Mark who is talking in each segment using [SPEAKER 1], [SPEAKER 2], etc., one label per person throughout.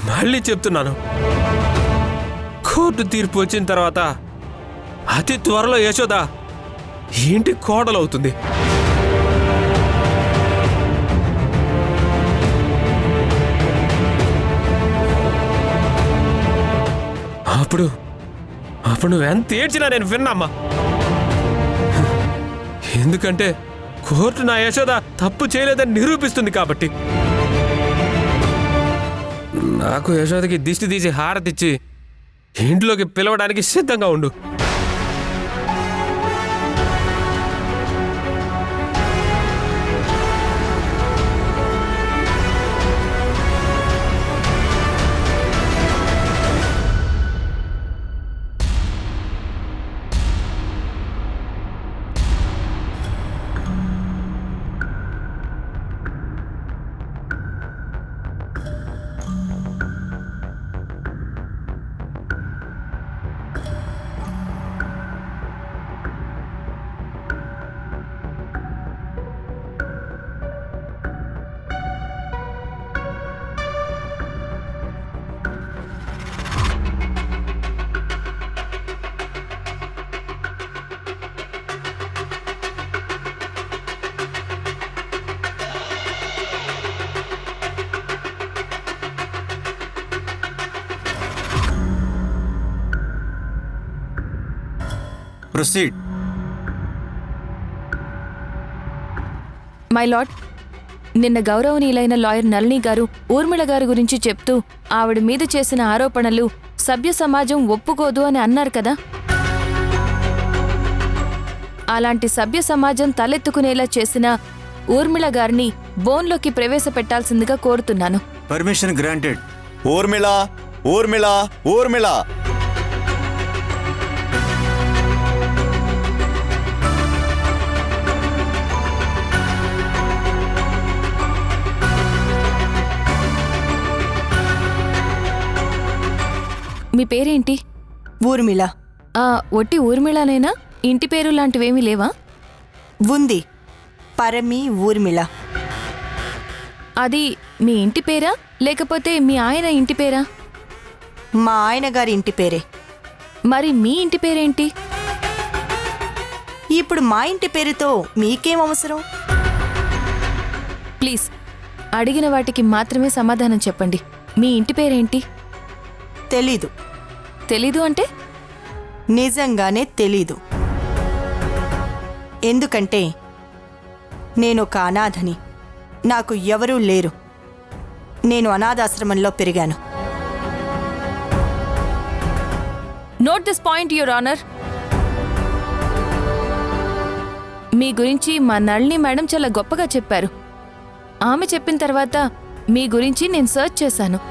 [SPEAKER 1] మళ్ళీ చెప్తున్నాను, కోర్టు తీర్పు వచ్చిన తర్వాత అతి త్వరలో యశోద ఇంటి కోడలవుతుంది. అప్పుడు నువ్వెంత ఏడ్చినా నేను విన్నామ్మా. ఎందుకంటే కోర్టు నా యశోద తప్పు చేయలేదని నిరూపిస్తుంది కాబట్టి. నాకు యశోదకి దిష్టి తీసి హారతిచ్చి ఇంట్లోకి పిలవడానికి సిద్ధంగా ఉండు.
[SPEAKER 2] ప్రొసీడ్.
[SPEAKER 3] మై లార్డ్, నిన్న గౌరవనీయులైన లాయర్ నళిని గారు ఊర్మిళ గారి గురించి చెప్తూ ఆవిడ మీద చేసిన ఆరోపణలు సభ్య సమాజం ఒప్పుకోదు అని అన్నారు కదా. అలాంటి సభ్య సమాజం తలెత్తుకునేలా చేసిన ఊర్మిళ గారిని బోన్లోకి ప్రవేశపెట్టాల్సిందిగా కోరుతున్నాను.
[SPEAKER 2] Permission granted. ఊర్మిళ, ఊర్మిళ, ఊర్మిళ.
[SPEAKER 3] మీ పేరేంటి?
[SPEAKER 4] ఊర్మిళ.
[SPEAKER 3] ఒట్టి ఊర్మిళనేనా? ఇంటి పేరు లాంటివేమీ లేవా?
[SPEAKER 4] ఉంది, పరమి ఊర్మిళ.
[SPEAKER 3] అది మీ ఇంటి పేరా లేకపోతే మీ ఆయన ఇంటి పేరా?
[SPEAKER 4] మా ఆయన గారి ఇంటి పేరే.
[SPEAKER 3] మరి మీ ఇంటి పేరేంటి?
[SPEAKER 4] ఇప్పుడు మా ఇంటి పేరుతో మీకేం అవసరం?
[SPEAKER 3] ప్లీజ్, అడిగిన వాటికి మాత్రమే సమాధానం చెప్పండి. మీ ఇంటి పేరేంటి?
[SPEAKER 4] తెలీదు.
[SPEAKER 3] తెలీదు అంటే?
[SPEAKER 4] నిజంగానే తెలీదు. ఎందుకంటే నేను ఒక అనాథని. నాకు ఎవరూ లేరు. నేను అనాథాశ్రమంలో పెరిగాను.
[SPEAKER 3] Note this point, your honour. మీ గురించి మా నళిని మేడం చాలా గొప్పగా చెప్పారు. ఆమె చెప్పిన తర్వాత మీ గురించి నేను సర్చ్ చేశాను.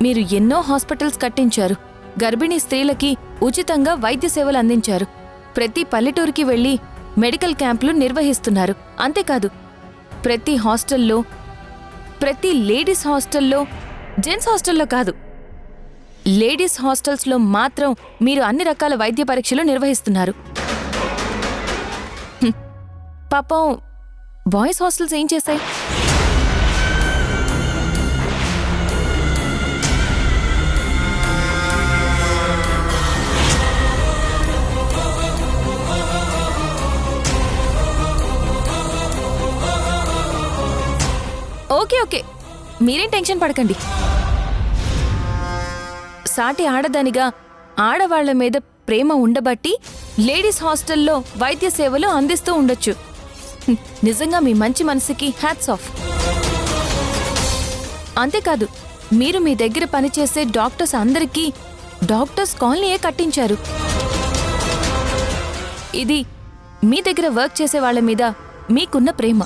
[SPEAKER 3] మీరు ఎన్నో హాస్పిటల్స్ కట్టించారు. గర్భిణీ స్త్రీలకి ఉచితంగా వైద్య సేవలు అందించారు. ప్రతి పల్లెటూరికి వెళ్లి మెడికల్ క్యాంపులు నిర్వహిస్తున్నారు. అంతేకాదు, ప్రతి హాస్టల్లో, ప్రతి లేడీస్ హాస్టల్లో, జెంట్స్ హాస్టల్లో కాదు, లేడీస్ హాస్టల్స్లో మాత్రం మీరు అన్ని రకాల వైద్య పరీక్షలు నిర్వహిస్తున్నారు. పాపం బాయ్స్ హాస్టల్స్ ఏం చేశాయి? ఓకే ఓకే, మీరేం టెన్షన్ పడకండి. సాటి ఆడదానిగా ఆడవాళ్ల మీద ప్రేమ ఉండబట్టి లేడీస్ హాస్టల్లో వైద్య సేవలు అందిస్తూ ఉండొచ్చు. నిజంగా మీ మంచి మనసుకి హ్యాట్స్ ఆఫ్. అంతేకాదు, మీరు మీ దగ్గర పనిచేసే డాక్టర్స్ అందరికీ డాక్టర్స్ కాలనీయే కట్టించారు. ఇది మీ దగ్గర వర్క్ చేసే వాళ్ళ మీద మీకున్న ప్రేమ.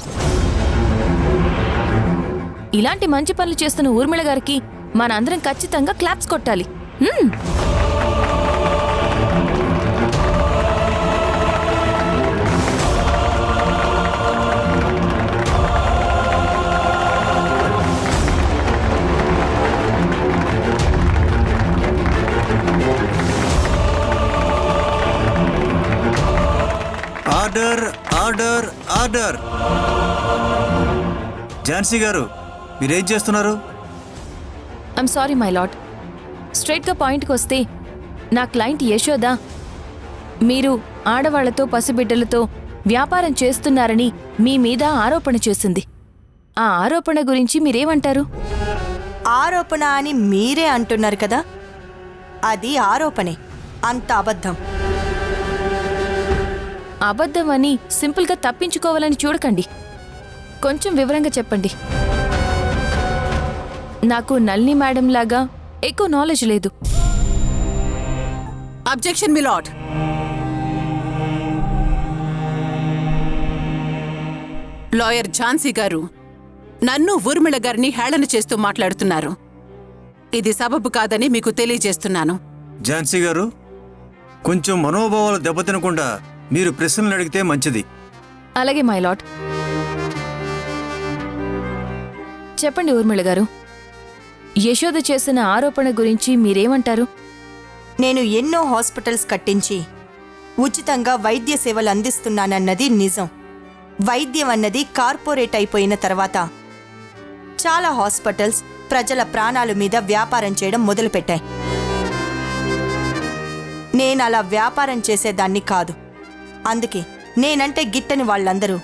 [SPEAKER 3] ఇలాంటి మంచి పనులు చేస్తున్న ఊర్మిళ గారికి మనందరం ఖచ్చితంగా క్లాప్స్ కొట్టాలి.
[SPEAKER 2] Order, order, order. ఝాన్సీ గారు, మీరేం చేస్తున్నారు?
[SPEAKER 3] I'm sorry my lot. స్ట్రైట్గా పాయింట్కి వస్తే నా క్లయింట్ యశోద మీరు ఆడవాళ్లతో పసిబిడ్డలతో వ్యాపారం చేస్తున్నారని మీ మీద ఆరోపణ చేసింది. ఆ ఆరోపణ గురించి మీరేమంటారు?
[SPEAKER 4] ఆరోపణ అని మీరే అంటున్నారు కదా, అది ఆరోపణే, అంత అబద్ధం.
[SPEAKER 3] అబద్ధం అని సింపుల్గా తప్పించుకోవాలని చూడకండి. కొంచెం వివరంగా చెప్పండి. నాకు నళిని మేడం లాగా ఎక్కువ నాలెడ్జ్ లేదు.
[SPEAKER 5] Objection milord. లాయర్ ఝాన్సీ గారు నన్ను ఊర్మిళ గారిని హేళన చేస్తూ మాట్లాడుతున్నారు. ఇది సబబు కాదని మీకు తెలియజేస్తున్నాను.
[SPEAKER 2] ఝాన్సీ గారు, కొంచెం మనోభావాలు దెబ్బతినకుండా మీరు ప్రశ్నలు అడిగితే మంచిది.
[SPEAKER 3] అలాగే మై లాట్. చెప్పండి ఊర్మిళ గారు, యశోద చేసిన ఆరోపణ గురించి మీరేమంటారు?
[SPEAKER 4] నేను ఎన్నో హాస్పిటల్స్ కట్టించి ఉచితంగా వైద్య సేవలు అందిస్తున్నానన్నది నిజం. వైద్యం అన్నది కార్పొరేట్ అయిపోయిన తర్వాత చాలా హాస్పిటల్స్ ప్రజల ప్రాణాల మీద వ్యాపారం చేయడం మొదలుపెట్టాయి. నేనలా వ్యాపారం చేసేదాన్ని కాదు. అందుకే నేనంటే గిట్టని వాళ్ళందరూ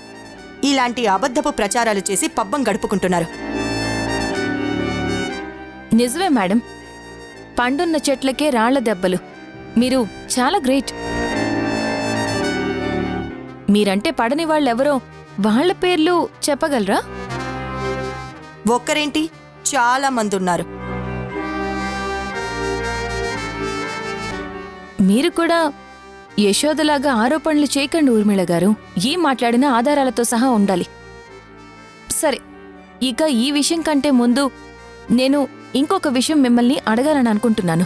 [SPEAKER 4] ఇలాంటి అబద్ధపు ప్రచారాలు చేసి పబ్బం గడుపుకుంటున్నారు.
[SPEAKER 3] నిజమే మేడం, పండున్న చెట్లకే రాళ్ల దెబ్బలు. మీరు చాలా గ్రేట్. మీరంటే పడని వాళ్ళెవరో వాళ్ల పేర్లు చెప్పగలరా?
[SPEAKER 4] ఒక్కరేంటి, చాలా మంది ఉన్నారు.
[SPEAKER 3] మీరు కూడా యశోదలాగా ఆరోపణలు చేయకండి ఊర్మిళ గారు. ఏం మాట్లాడినా ఆధారాలతో సహా ఉండాలి. సరే, ఇక ఈ విషయం కంటే ముందు నేను ఇంకొక విషయం మిమ్మల్ని అడగాలని అనుకుంటున్నాను.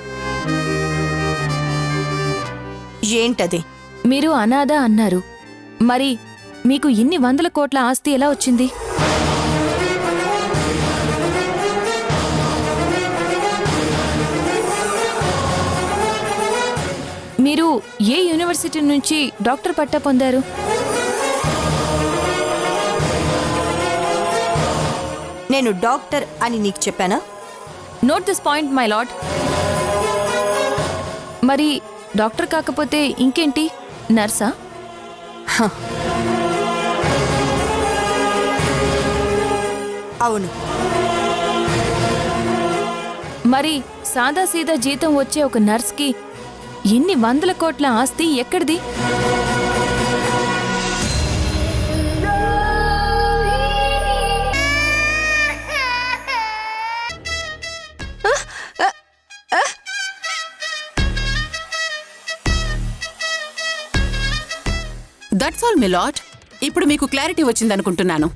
[SPEAKER 4] ఏంటది?
[SPEAKER 3] మీరు అనాథ అన్నారు. మరి మీకు ఇన్ని 100 కోట్ల ఆస్తి ఎలా వచ్చింది? మీరు ఏ యూనివర్సిటీ నుంచి డాక్టర్ పట్టా పొందారు?
[SPEAKER 4] నేను డాక్టర్ అని నీకు చెప్పానా?
[SPEAKER 3] Note this point my lord. మరి డాక్టర్ కాకపోతే ఇంకేంటి, నర్సా?
[SPEAKER 4] అవును.
[SPEAKER 3] మరి సాదాసీదా జీతం వచ్చే ఒక నర్స్కి ఇన్ని 100 కోట్ల ఆస్తి ఎక్కడిది?
[SPEAKER 5] That's all milord. ఇప్పుడు మీకు క్లారిటీ వచ్చిందనుకుంటున్నాను.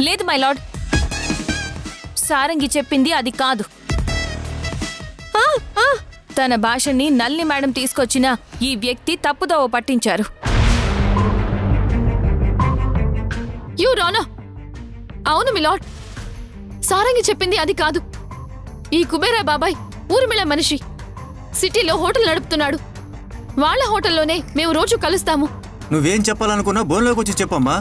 [SPEAKER 3] లేదు మై లార్డ్, సారంగి చెప్పింది అది కాదు. తన భాషని నళిని మేడం తీసుకొచ్చిన ఈ వ్యక్తి తప్పుదోవ పట్టించారు.
[SPEAKER 6] అవును మిలార్డ్, సారంగి చెప్పింది అది కాదు. ఈ కుబేరా బాబాయ్ ఊర్మిళ మనిషి. సిటీలో హోటల్ నడుపుతున్నాడు. వాళ్ళ హోటల్లోనే మేము రోజు కలుస్తాము.
[SPEAKER 2] నువ్వేం చెప్పాలనుకున్నా బోన్లోకి వచ్చి చెప్పమ్మా.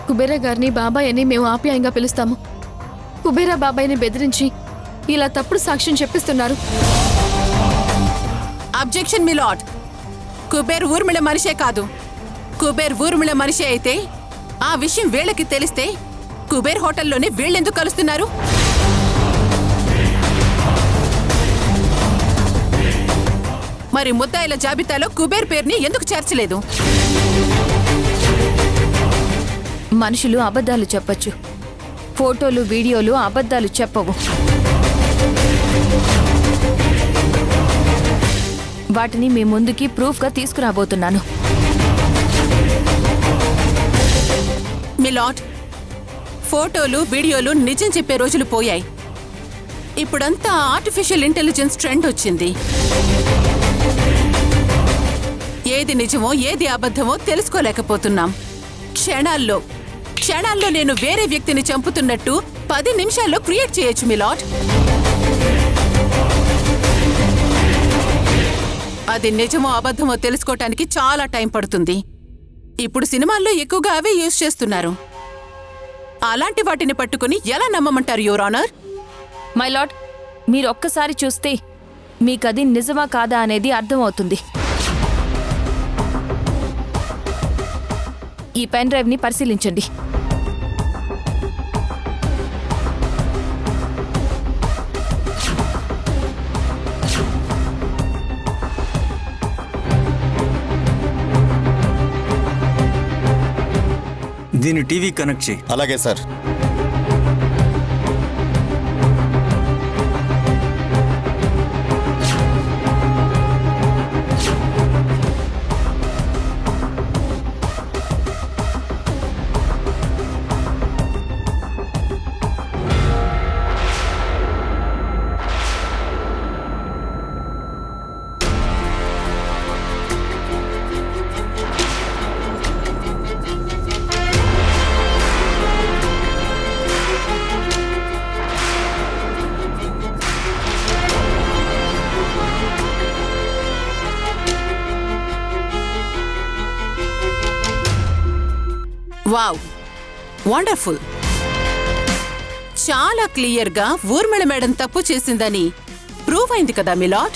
[SPEAKER 6] కుబేరా గారిని బాబాయ్ అని మేము ఆప్యాయంగా పిలుస్తాము. కుబేరా బాబాయ్ని బెదిరించి ఇలా తప్పుడు సాక్ష్యం చెప్పిస్తున్నారు.
[SPEAKER 5] Objection milord. కుబేర్ ఊర్మిళ మనిషే కాదు. కుబేర్ ఊర్మిళ మనిషి అయితే ఆ విషయం వీళ్ళకి తెలిస్తే కుబేర్ హోటల్లోనే వీళ్ళెందుకు కలుస్తున్నారు? మరి ముద్దాయిల జాబితాలో కుబేర్ పేరుని ఎందుకు చేర్చలేదు?
[SPEAKER 3] మనుషులు అబద్ధాలు చెప్పొచ్చు, ఫోటోలు వీడియోలు అబద్ధాలు చెప్పవు. వాటిని మీ ముందుకి ప్రూఫ్గా తీసుకురాబోతున్నాను.
[SPEAKER 5] మిలార్డ్, ఫోటోలు వీడియోలు నిజం చెప్పే రోజులు పోయాయి. ఇప్పుడంతా ఆర్టిఫిషియల్ ఇంటెలిజెన్స్ ట్రెండ్ వచ్చింది. ఏది నిజమో ఏది అబద్ధమో తెలుసుకోలేకపోతున్నాం. క్షణాల్లో నేను వేరే వ్యక్తిని చంపుతున్నట్టు 10 నిమిషాల్లో క్రియేట్ చేయొచ్చు మిలార్డ్. అది నిజమో అబద్ధమో తెలుసుకోవటానికి చాలా టైం పడుతుంది. ఇప్పుడు సినిమాల్లో ఎక్కువగా అవే యూజ్ చేస్తున్నారు. అలాంటి వాటిని పట్టుకుని ఎలా నమ్మమంటారు యువర్ ఆనర్?
[SPEAKER 3] మై లార్డ్, మీరు ఒక్కసారి చూస్తే మీకది నిజమా కాదా అనేది అర్థమవుతుంది. ఈ పెన్ డ్రైవ్ని పరిశీలించండి.
[SPEAKER 2] దీన్ని టీవీ కనెక్ట్ చేయి.
[SPEAKER 7] అలాగే సార్.
[SPEAKER 5] Wow, wonderful. చాలా క్లియర్గా ఊర్మిళ మేడం తప్పు చేసిందని ప్రూవ్ అయింది కదా మిలాడ్.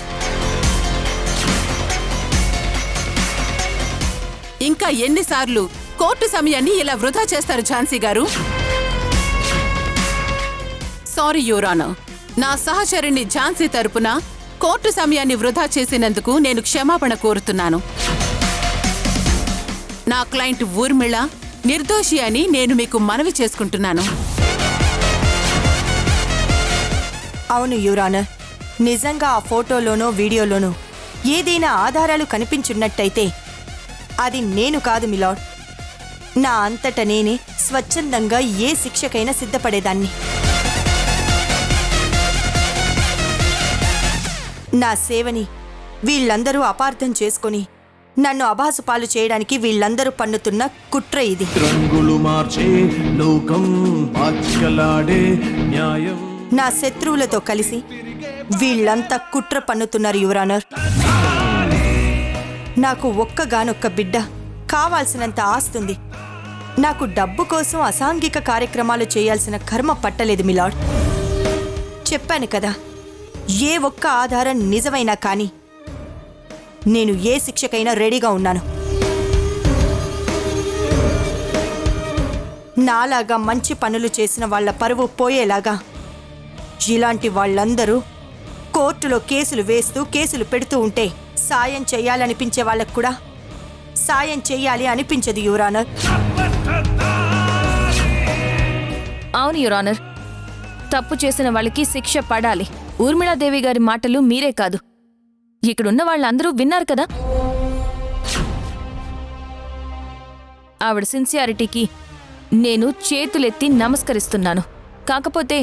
[SPEAKER 5] ఇంకా ఎన్నిసార్లు కోర్టు సమయాన్ని ఇలా వృధా చేస్తారు ఝాన్సీ గారు? సారీ యువర్ ఆనర్, నా సహచరుణ్ణి ఝాన్సీ తరపున కోర్టు సమయాన్ని వృధా చేసినందుకు నేను క్షమాపణ కోరుతున్నాను. నా క్లయింట్ ఊర్మిళ నిర్దోషి అని నేను మీకు మనవి చేసుకుంటున్నాను.
[SPEAKER 4] అవును యువరానర్, నిజంగా ఆ ఫోటోలోనో వీడియోలోనో ఏదైనా ఆధారాలు కనిపించున్నట్టయితే అది నేను కాదు మిలాడ్. నా అంతట నేనే స్వచ్ఛందంగా ఏ శిక్షకైనా సిద్ధపడేదాన్ని. నా సేవని వీళ్ళందరూ అపార్థం చేసుకొని నన్ను అభాసుపాలు చేయడానికి వీళ్ళందరూ పన్నుతున్న కుట్ర ఇది.
[SPEAKER 8] రంగులు మార్చే లోకం బాచికలాడే న్యాయం.
[SPEAKER 4] నా శత్రువులతో కలిసి వీళ్ళంతా కుట్ర పన్నుతున్నారు యువరానర్. నాకు ఒక్కగానొక్క బిడ్డ, కావాల్సినంత ఆస్తుంది. నాకు డబ్బు కోసం అసాంఘిక కార్యక్రమాలు చేయాల్సిన కర్మ పట్టలేదు మిలాడ్. చెప్పాను కదా, ఏ ఒక్క ఆధారం నిజమైనా కానీ నేను ఏ శిక్షకైనా రెడీగా ఉన్నాను. నాలాగా మంచి పనులు చేసిన వాళ్ల పరువు పోయేలాగా ఇలాంటి వాళ్ళందరూ కోర్టులో కేసులు వేస్తూ కేసులు పెడుతూ ఉంటే సాయం చెయ్యాలనిపించే వాళ్ళకు కూడా సాయం చెయ్యాలి అనిపించదు యువరానర్.
[SPEAKER 3] అవును యువరానర్, తప్పు చేసిన వాళ్ళకి శిక్ష పడాలి. ఊర్మిళాదేవి గారి మాటలు మీరే కాదు, ఇక్కడున్న వాళ్ళందరూ విన్నారు కదా. ఆవిడ సిన్సియారిటీకి నేను చేతులెత్తి నమస్కరిస్తున్నాను. కాకపోతే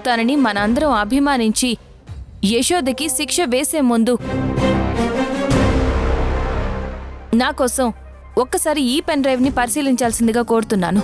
[SPEAKER 3] తనని మనందరం అభిమానించి యశోదకి శిక్ష వేసే ముందు నా కోసం ఒక్కసారి ఈ పెన్ డ్రైవ్ని పరిశీలించాల్సిందిగా కోరుతున్నాను.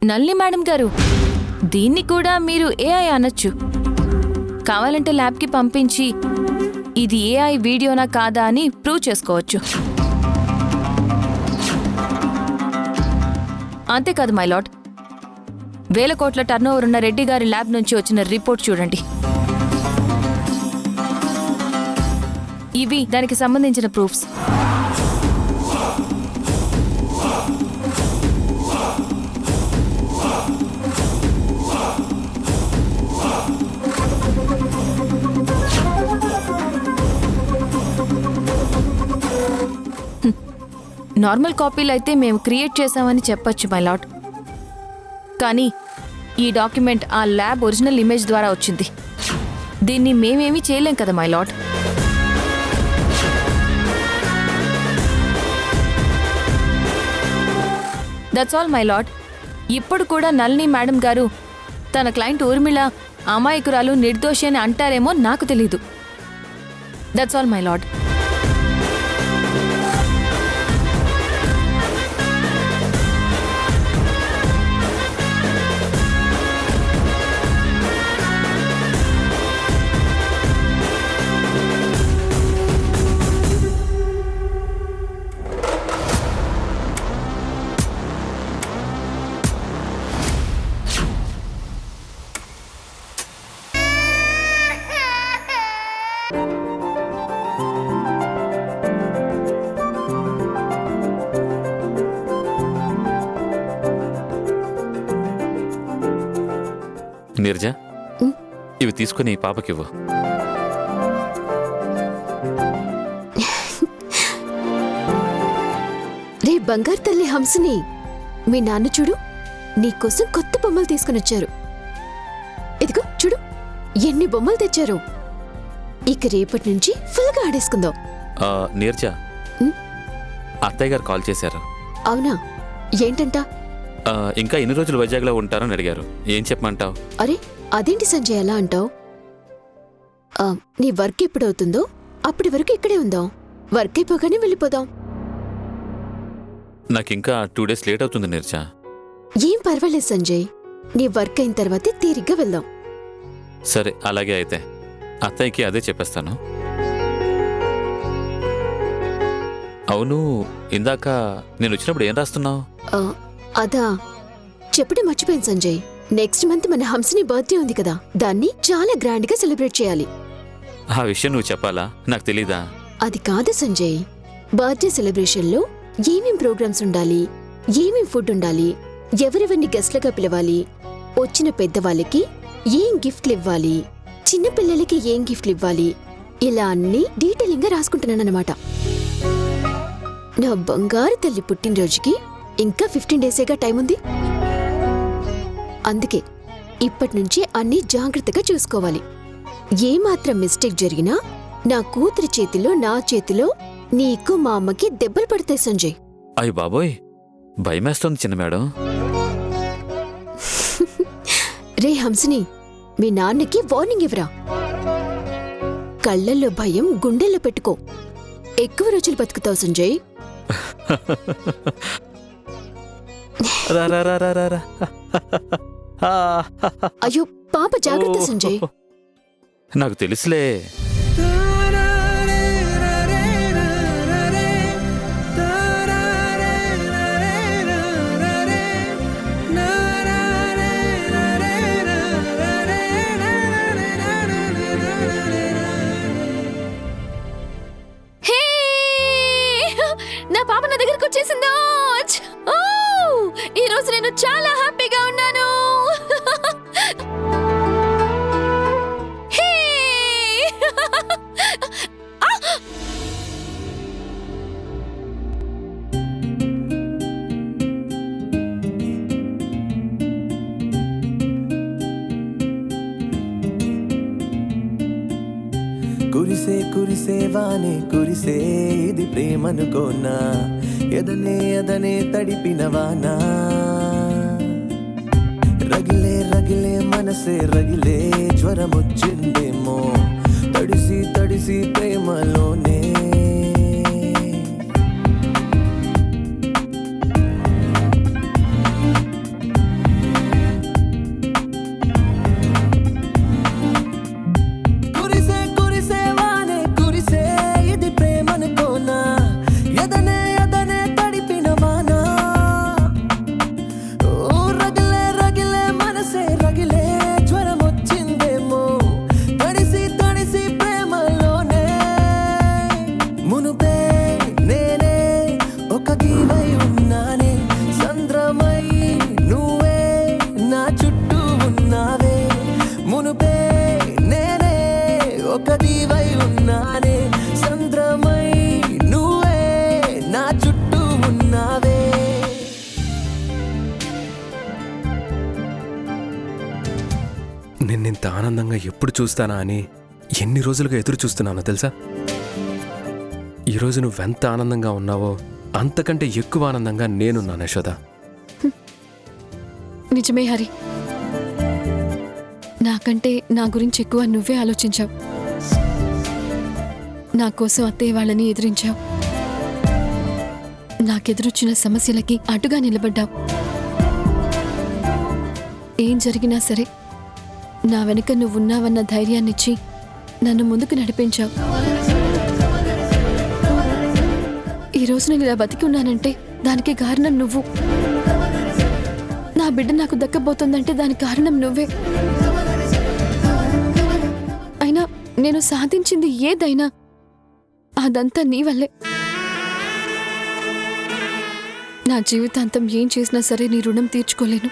[SPEAKER 3] నల్లి మేడం గారు, దీన్ని కూడా మీరు ఏఐ అనొచ్చు. కావాలంటే ల్యాబ్కి పంపించి ఇది ఏఐ వీడియోనా కాదా అని ప్రూవ్ చేసుకోవచ్చు. అంతేకాదు మై లార్డ్, 1000 కోట్ల టర్నోవర్ ఉన్న రెడ్డి గారి ల్యాబ్ నుంచి వచ్చిన రిపోర్ట్ చూడండి. ఇవి దానికి సంబంధించిన ప్రూఫ్స్. నార్మల్ కాపీలు అయితే మేము క్రియేట్ చేశామని చెప్పొచ్చు మై లార్డ్, కానీ ఈ డాక్యుమెంట్ ఆ ల్యాబ్ ఒరిజినల్ ఇమేజ్ ద్వారా వచ్చింది. దీన్ని మేమేమీ చేయలేం కదా my lord. That's all my lord. ఇప్పుడు కూడా నళిని మేడం గారు తన క్లయింట్ ఊర్మిళ అమాయకురాలు, నిర్దోషి అని అంటారేమో నాకు తెలీదు. That's all my lord.
[SPEAKER 7] Neeraja, ఇవి తీసుకుని పాపకివ్వు.
[SPEAKER 9] రే బంగారు తల్లి హంసని, మీ నాన్న చూడు నీకోసం కొత్త బొమ్మలు తీసుకుని వచ్చారు. ఇదిగో చూడు ఎన్ని బొమ్మలు తెచ్చారు. ఇక రేపటి నుంచి ఫుల్గా ఆడేసుకుందాం.
[SPEAKER 7] నీరజ, అత్తయ్య గారు కాల్ చేశారు.
[SPEAKER 9] అవునా, ఏంటంట?
[SPEAKER 7] ఇంకా ఎన్ని రోజులు వైజాగ్లో ఉంటారని అడిగారు. ఏం చెప్పమంటావు?
[SPEAKER 9] అరే అదేంటి సంజయ్ అలా అంటావు? నీ వర్క్ ఎప్పుడవుతుందో అప్పటి వరకు ఇక్కడే ఉందాం. వర్క్ అయిపోగానే వెళ్ళిపోదాం.
[SPEAKER 7] నాకింకా 2 days లేట్ అవుతుంది నీరజ.
[SPEAKER 9] ఏం పర్వాలేదు సంజయ్, నీ వర్క్ అయిన తర్వాతే తీరిగ్గా వెళ్దాం.
[SPEAKER 7] సరే అలాగే అయితే. అత్తయ్యకి అదే చెప్పేస్తాను. అవును, ఇందాక నేను వచ్చినప్పుడు ఏం రాస్తున్నావు?
[SPEAKER 9] అదా చెప్పడం మర్చిపోయాను సంజయ్. నెక్స్ట్ మంత్ మన హంసని బర్త్డే ఉంది కదా, దాన్ని చాలా గ్రాండ్ గా సెలబ్రేట్ చేయాలి.
[SPEAKER 7] ఆ విషయం నువ్వు చెప్పాలా? నాకు తెలీదా?
[SPEAKER 9] అది కాదు సంజయ్, బర్త్డే సెలబ్రేషన్ లో ఏమేం ప్రోగ్రామ్స్ ఉండాలి, ఏమేం ఫుడ్ ఉండాలి, ఎవరెవరిని గెస్ట్లుగా పిలవాలి, వచ్చిన పెద్దవాళ్ళకి ఏం గిఫ్ట్లు ఇవ్వాలి, చిన్నపిల్లలకి ఏం గిఫ్ట్లు ఇవ్వాలి, ఇలా అన్ని డీటెయిలింగ్ గా రాసుకుంటున్నానన్నమాట. నా బంగారు తల్లి పుట్టినరోజుకి ఇంకా 15 days టైం ఉంది. అందుకే ఇప్పటి నుంచి అన్ని జాగ్రత్తగా చూసుకోవాలి. ఏమాత్రం మిస్టేక్ జరిగినా నా కూతురి చేతిలో, నా చేతిలో నీకు మా అమ్మకి దెబ్బలు పడతాయి సంజయ్.
[SPEAKER 7] అయ్య బాబోయ్, భయమేస్తోంది చిన్న మేడం.
[SPEAKER 9] రే హంసని, మీ నాన్నకి వార్నింగ్ ఇవ్వరా. కళ్ళల్లో భయం గుండెల్లో పెట్టుకో. ఎక్కువ రోజులు బతుకుతావు సంజయ్. అయ్యో పాప, జాగ్రత్త సంజయ్.
[SPEAKER 7] నాకు తెలుసులే.
[SPEAKER 6] నా పాప నా దగ్గరకు వచ్చేసిందో. ఈ రోజు నేను చాలా హ్యాపీగా ఉన్నాను.
[SPEAKER 8] కురిసే కురిసే వానే కురిసే, ఇది ప్రేమనుకోనా, ఎదనే ఎదనే తడిపిన వానా, రగిలే రగిలే మనసే రగిలే, జ్వరమొచ్చిందేమో తడిసి తడిసి ప్రేమలోనే.
[SPEAKER 1] ఎప్పుడు చూస్తానా అని ఎన్ని రోజులుగా ఎదురు చూస్తున్నానో తెలుసా? ఈరోజు నువ్వెంత ఆనందంగా ఉన్నావో అంతకంటే ఎక్కువ ఆనందంగా నేనున్నాను యశోద.
[SPEAKER 6] నిజమే హరి, నాకంటే నా గురించి ఎక్కువ నువ్వే ఆలోచించావు. నా కోసం అత్తయ్య వాళ్ళని ఎదిరించావు. నాకెదురొచ్చిన సమస్యలకి అడ్డుగా నిలబడ్డావు. ఏం జరిగినా సరే నా వెనుక నువ్వున్నావన్న ధైర్యాన్నిచ్చి నన్ను ముందుకు నడిపించావు. ఈరోజు నేను ఇలా బతికి ఉన్నానంటే దానికి కారణం నువ్వు. నా బిడ్డ నాకు దక్కబోతుందంటే దానికి కారణం నువ్వే. అయినా నేను సాధించింది ఏదైనా అదంతా నీ వల్లే. నా జీవితాంతం ఏం చేసినా సరే నీ రుణం తీర్చుకోలేను.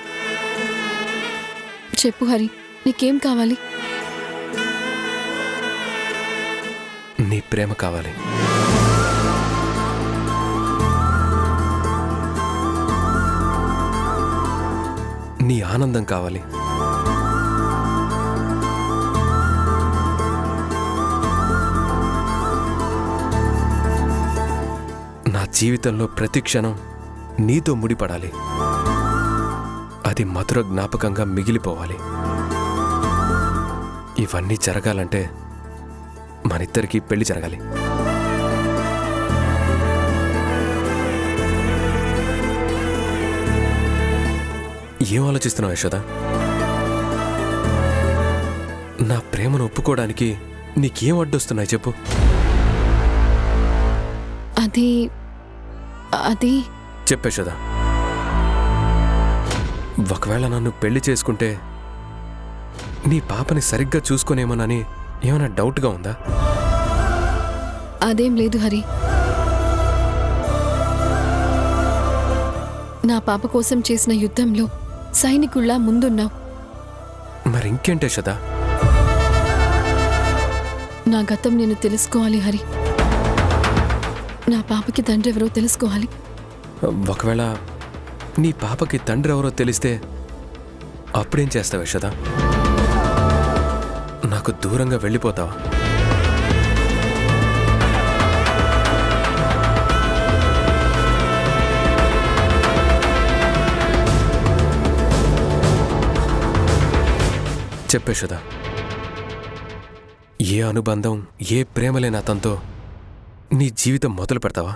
[SPEAKER 6] చెప్పు హరి, నీకేం కావాలి?
[SPEAKER 1] నీ ప్రేమ కావాలి. నీ ఆనందం కావాలి. నా జీవితంలో ప్రతి క్షణం నీతో ముడిపడాలి. అది మధుర జ్ఞాపకంగా మిగిలిపోవాలి. ఇవన్నీ జరగాలంటే మనిద్దరికీ పెళ్లి జరగాలి. ఏం ఆలోచిస్తున్నావు యశోద? నా ప్రేమను ఒప్పుకోవడానికి నీకేం అడ్డొస్తున్నాయి చెప్పు.
[SPEAKER 6] అది
[SPEAKER 1] చెప్పేషోదా, ఒకవేళ నన్ను పెళ్లి చేసుకుంటే నీ పాపని సరిగ్గా చూసుకోనేమోనని ఏమైనా డౌట్గా ఉందా?
[SPEAKER 6] అదేం లేదు హరి. నా పాప కోసం చేసిన యుద్ధంలో సైనికుల్లా ముందున్నావు.
[SPEAKER 1] మరింకేంటే యశోదా?
[SPEAKER 6] నా గతం నేను తెలుసుకోవాలి హరి. నా పాపకి తండ్రి ఎవరో తెలుసుకోవాలి.
[SPEAKER 1] ఒకవేళ నీ పాపకి తండ్రి ఎవరో తెలిస్తే అప్పుడేం చేస్తావు యశోదా? నాకు దూరంగా వెళ్ళిపోతావా? చెప్పేషోదా, ఏ అనుబంధం, ఏ ప్రేమ లేని అతనితో నీ జీవితం మొదలు పెడతావా?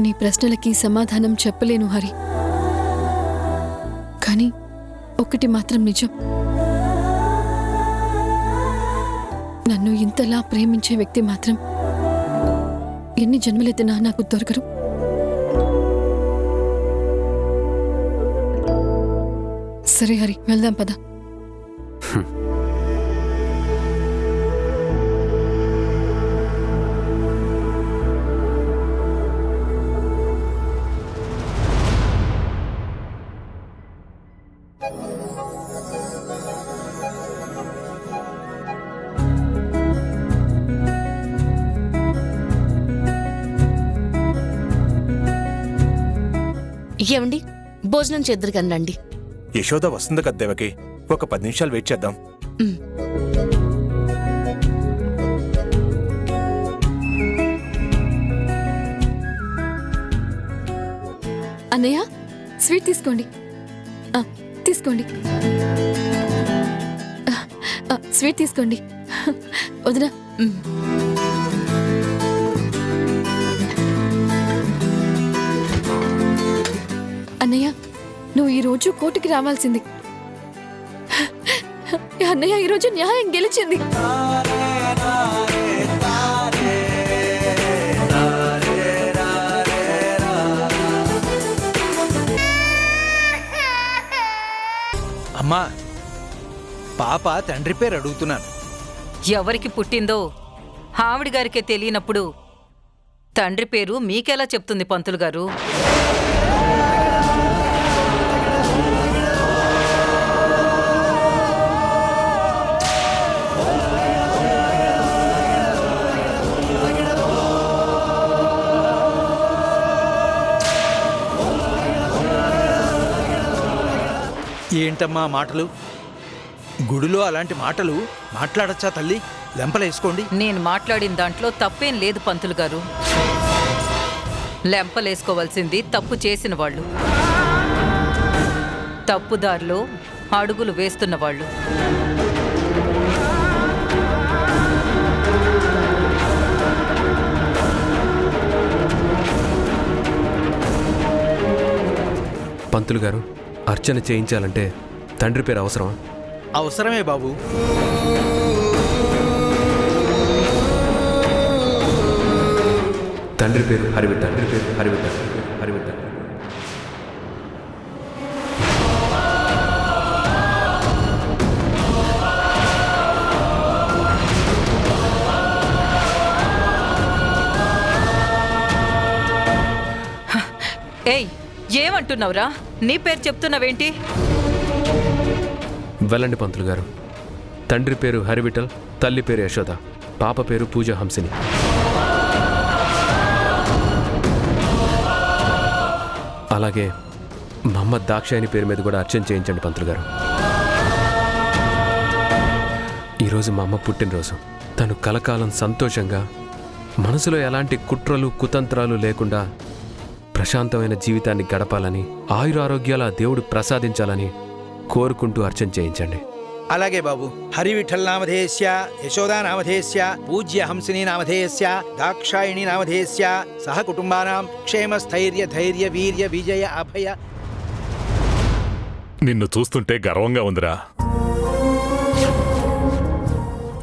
[SPEAKER 6] నీ ప్రశ్నలకి సమాధానం చెప్పలేను హరి. కానీ ఒకటి మాత్రం నిజం, నన్ను ఇంతలా ప్రేమించే వ్యక్తి మాత్రం ఎన్ని జన్మలెత్తినా నాకు దొరకరు. సరే హరి, వెళ్దాం పద.
[SPEAKER 10] ఏమండి, భోజనం చేద్దరు కానీ రండి.
[SPEAKER 11] యశోద వస్తుంది కదా దేవకి, ఒక 10 నిమిషాలు వెయిట్ చేద్దాం.
[SPEAKER 6] అన్నయ్య, స్వీట్ తీసుకోండి. తీసుకోండి, స్వీట్ తీసుకోండి. వదినా, అన్నయ్య నువ్వు ఈరోజు కోర్టుకి రావాల్సింది. అన్నయ్య ఈరోజు న్యాయం గెలిచింది.
[SPEAKER 12] అమ్మా, పాప తండ్రి పేరు అడుగుతున్నాను.
[SPEAKER 13] ఎవరికి పుట్టిందో ఆవిడ గారికే తెలియనప్పుడు తండ్రి పేరు మీకెలా చెప్తుంది పంతులు గారు?
[SPEAKER 12] ఏంటమ్మా మాటలు? గుడిలో అలాంటి మాటలు మాట్లాడచ్చా తల్లి? లెంపలేసుకోండి.
[SPEAKER 13] నేను మాట్లాడిన దాంట్లో తప్పేం లేదు పంతులు గారు. లెంపలేసుకోవాల్సింది తప్పు చేసిన వాళ్ళు, తప్పుదారిలో అడుగులు వేస్తున్న వాళ్ళు.
[SPEAKER 1] పంతులు గారు, అర్చన చేయించాలంటే తండ్రి పేరు అవసరమా?
[SPEAKER 12] అవసరమే బాబు.
[SPEAKER 1] తండ్రి పేరు హరివిట్ట, తండ్రి పేరు హరివిట్ట, హరివిట్ట.
[SPEAKER 13] ఏయ్, ఏమంటున్నావురా? నీ పేరు చెప్తున్నావేంటి?
[SPEAKER 1] వెళ్ళండి పంతులు గారు. తండ్రి పేరు హరివిఠల్, తల్లి పేరు యశోద, పాప పేరు పూజ హంసిని. అలాగే మహమ్మద్ దాక్షాయిని పేరు మీద కూడా అర్చన చేయించండి పంతులు గారు. ఈరోజు మా అమ్మ పుట్టినరోజు. తను కలకాలం సంతోషంగా, మనసులో ఎలాంటి కుట్రలు కుతంత్రాలు లేకుండా ప్రశాంతమైన జీవితాన్ని గడపాలని, ఆయురారోగ్యాల దేవుడు ప్రసాదించాలని కోరుకుంటూ అర్చన చేయించండి.
[SPEAKER 12] అలాగే బాబు. హరి విఠల్ నామధేయస్య, యశోదా నామధేయస్య, పూజ్య హంసిని నామధేయస్య, దాక్షాయిణి నామధేయస్య సహ కుటుంబానాం క్షేమ స్థైర్య ధైర్య వీర్య విజయ అభయ.
[SPEAKER 14] నిన్ను చూస్తుంటే గర్వంగా ఉందిరా.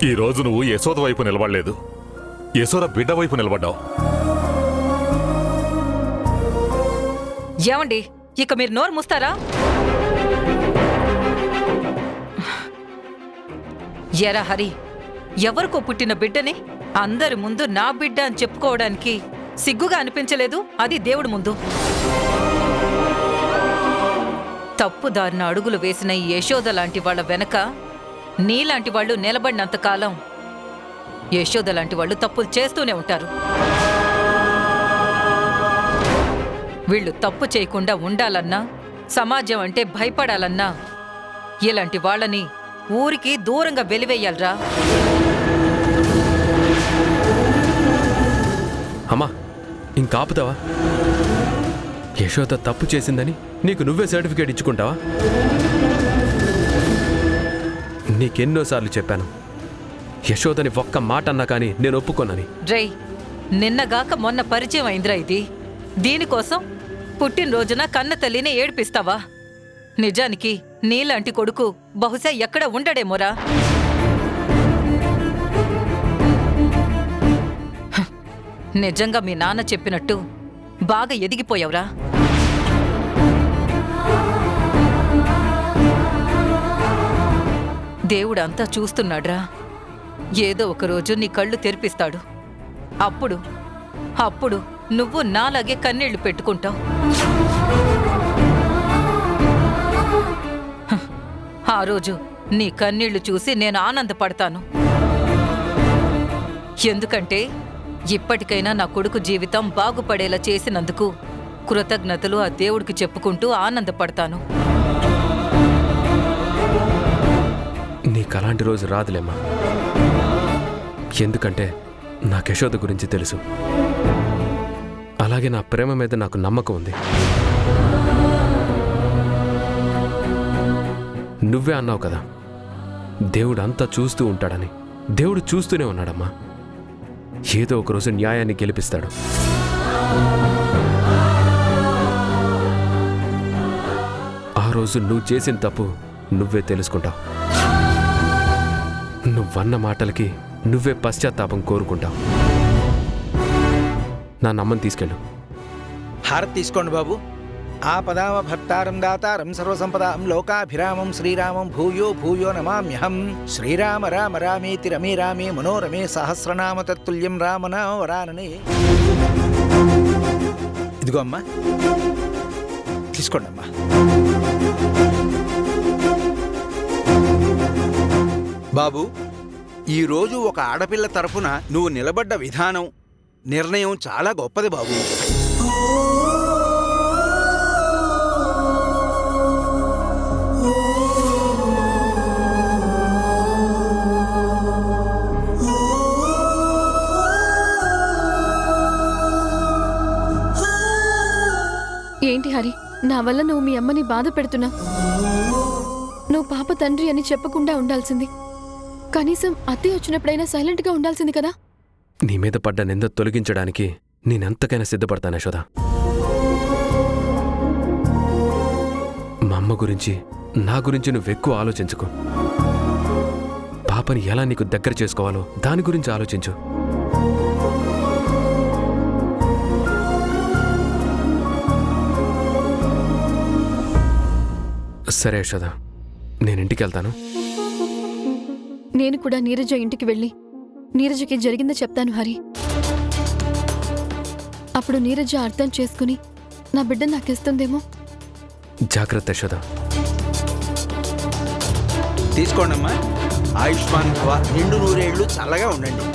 [SPEAKER 14] ఈ రోజు నువ్వు యశోద వైపు నిలబడలేదు, యశోద బిడ్డ వైపు నిలబడ్డావు.
[SPEAKER 13] ఏమండి, ఇక మీరు నోరు మూస్తారా? ఎరా హరి, ఎవరికో పుట్టిన బిడ్డని అందరి ముందు నా బిడ్డ అని చెప్పుకోవడానికి సిగ్గుగా అనిపించలేదు? అది దేవుడి ముందు. తప్పుదారిన అడుగులు వేసిన ఈ యశోద లాంటి వాళ్ళ వెనక నీలాంటి వాళ్ళు నిలబడినంతకాలం యశోద లాంటి వాళ్ళు తప్పులు చేస్తూనే ఉంటారు. వీళ్ళు తప్పు చేయకుండా ఉండాలన్నా, సమాజం అంటే భయపడాలన్నా ఇలాంటి వాళ్ళని ఊరికి దూరంగా వెలివేయాలరా.
[SPEAKER 1] అమ్మా, ఇంకాపుతావా? యశోద తప్పు చేసిందని నీకు నువ్వే సర్టిఫికేట్ ఇచ్చుకుంటావా? నీకెన్నోసార్లు చెప్పాను, యశోదని ఒక్క మాట అన్నా కానీ నేను ఒప్పుకోనని.
[SPEAKER 13] డ్రై, నిన్నగాక మొన్న పరిచయం అయిందిరా ఇది. దీనికోసం పుట్టినరోజున కన్న తల్లిని ఏడిపిస్తావా? నిజానికి నీలాంటి కొడుకు బహుశా ఎక్కడ ఉండడేమోరా. నిజంగా మీ నాన్న చెప్పినట్టు బాగా ఎదిగిపోయావురా. దేవుడు అంతా చూస్తున్నాడ్రా. ఏదో ఒకరోజు నీ కళ్ళు తెరిపిస్తాడు. అప్పుడు నువ్వు నాలాగే కన్నీళ్లు పెట్టుకుంటావు. ఆ రోజు నీ కన్నీళ్లు చూసి నేను ఆనందపడతాను. ఎందుకంటే ఇప్పటికైనా నా కొడుకు జీవితం బాగుపడేలా చేసినందుకు కృతజ్ఞతలు ఆ దేవుడికి చెప్పుకుంటూ ఆనందపడతాను.
[SPEAKER 1] నీకలాంటి రోజు రాదులేమ్మా. ఎందుకంటే నాకు యశోద గురించి తెలుసు. అలాగే నా ప్రేమ మీద నాకు నమ్మకం ఉంది. నువ్వే అన్నావు కదా, దేవుడు అంతా చూస్తూ ఉంటాడని. దేవుడు చూస్తూనే ఉన్నాడమ్మా. ఏదో ఒకరోజు న్యాయాన్ని గెలిపిస్తాడు. ఆ రోజు నువ్వు చేసిన తప్పు నువ్వే తెలుసుకుంటావు. నువ్వన్న మాటలకి నువ్వే పశ్చాత్తాపం కోరుకుంటావు. నా నమ్మని తీసుకెళ్ళు.
[SPEAKER 12] హారతి తీసుకోండి బాబు. ఆపదామ భర్తారం దాతారం సర్వసంపదాం లోకాభిరామం శ్రీరామం భూయో భూయో నమామ్యహం. శ్రీరామ రామ రామేతి రమే రామే మనోరమే సహస్రనామ తత్తుల్యం రామనామ వరాననే. ఇదిగో అమ్మా, తీసుకోండి అమ్మా. బాబు, ఈరోజు ఒక ఆడపిల్ల తరఫున నువ్వు నిలబడ్డ విధానం, నిర్ణయం చాలా గొప్పది బాబు.
[SPEAKER 6] నా వల్ల నువ్వు మీ అమ్మని బాధ పెడుతున్నావు. నువ్వు పాప తండ్రి అని చెప్పకుండా ఉండాల్సింది. కనీసం అత్తయ్య వచ్చినప్పుడైనా సైలెంట్గా ఉండాల్సింది కదా.
[SPEAKER 1] నీ మీద పడ్డ నింద తొలగించడానికి నేనెంతకైనా సిద్ధపడతాను యశోద. మా అమ్మ గురించి నా గురించి నువ్వెక్కువ ఆలోచించుకో. పాపని ఎలా నీకు దగ్గర చేసుకోవాలో దాని గురించి ఆలోచించు. సరే యశోద, నేనింటికి వెళ్తాను.
[SPEAKER 6] నేను కూడా నీరజ ఇంటికి వెళ్ళి నీరజకి జరిగిందో చెప్తాను హరి. అప్పుడు నీరజ అర్థం చేసుకుని నా బిడ్డ నాకిస్తుందేమో.
[SPEAKER 1] జాగ్రత్త యశోద.
[SPEAKER 12] తీసుకోండమ్మా. ఆయుష్మాన్ భవ, నిండు నూరేళ్లు చల్లగా ఉండండి.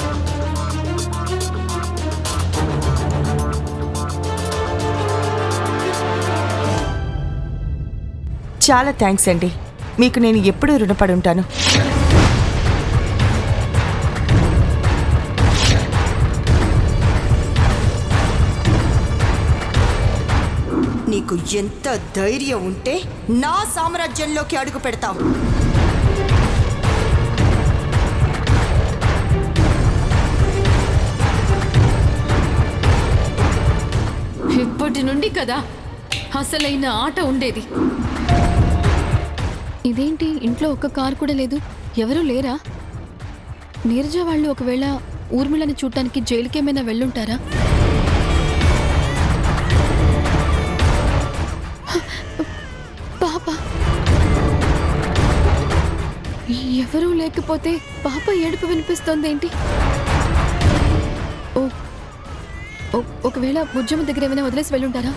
[SPEAKER 4] చాలా థ్యాంక్స్ అండి. మీకు నేను ఎప్పుడూ రుణపడి ఉంటాను. నీకు ఎంత ధైర్యం ఉంటే నా సామ్రాజ్యంలోకి అడుగు పెడతావు?
[SPEAKER 6] ఇప్పటి నుండి కదా అసలైన ఆట ఉండేది. ఇదేంటి, ఇంట్లో ఒక్క కారు కూడా లేదు, ఎవరూ లేరా? నీరజ వాళ్ళు ఒకవేళ ఊర్మిళని చూడటానికి జైలుకేమైనా వెళ్ళుంటారా? పాప ఎవరూ లేకపోతే పాప ఏడుపు వినిపిస్తోందేంటి? ఒకవేళ బుజ్జమ్మ దగ్గర ఏమైనా వదిలేసి వెళ్ళుంటారా?